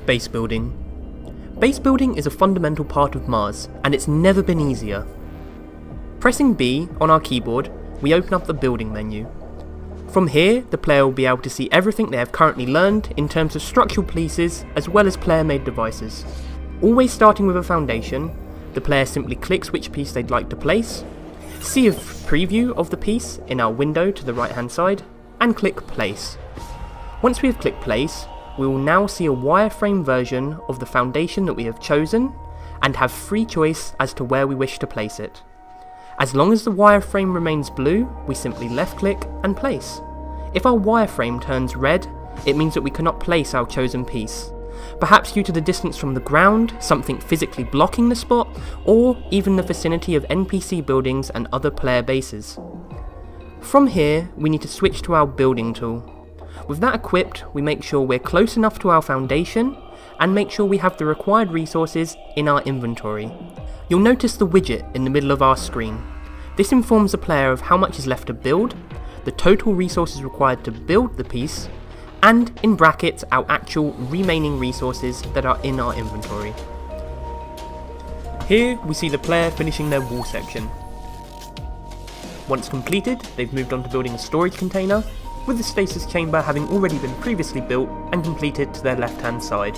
Base building. Base building is a fundamental part of Mars, and it's never been easier. Pressing B on our keyboard, we open up the building menu. From here, the player will be able to see everything they have currently learned in terms of structural pieces as well as player-made devices. Always starting with a foundation, the player simply clicks which piece they'd like to place, see a preview of the piece in our window to the right hand side, and click place. Once we have clicked place, we will now see a wireframe version of the foundation that we have chosen and have free choice as to where we wish to place it. As long as the wireframe remains blue, we simply left click and place. If our wireframe turns red, it means that we cannot place our chosen piece. Perhaps due to the distance from the ground, something physically blocking the spot, or even the vicinity of NPC buildings and other player bases. From here, we need to switch to our building tool. With that equipped, we make sure we're close enough to our foundation, and make sure we have the required resources in our inventory. You'll notice the widget in the middle of our screen. This informs the player of how much is left to build, the total resources required to build the piece, and in brackets our actual remaining resources that are in our inventory. Here we see the player finishing their wall section. Once completed, they've moved on to building a storage container, with the stasis chamber having already been previously built and completed to their left hand side.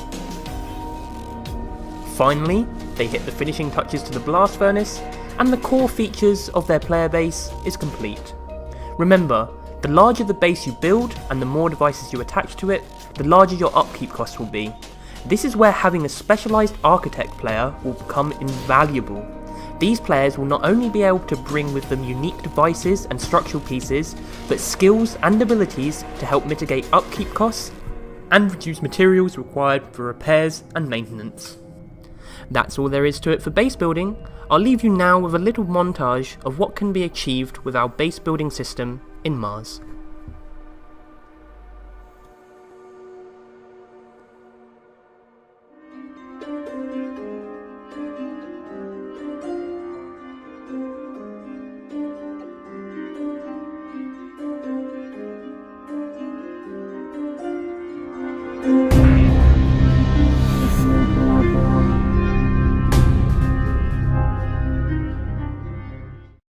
Finally, they hit the finishing touches to the blast furnace, and the core features of their player base is complete. Remember, the larger the base you build and the more devices you attach to it, the larger your upkeep costs will be. This is where having a specialised architect player will become invaluable. These players will not only be able to bring with them unique devices and structural pieces, but skills and abilities to help mitigate upkeep costs and reduce materials required for repairs and maintenance. That's all there is to it for base building. I'll leave you now with a little montage of what can be achieved with our base building system in Mars.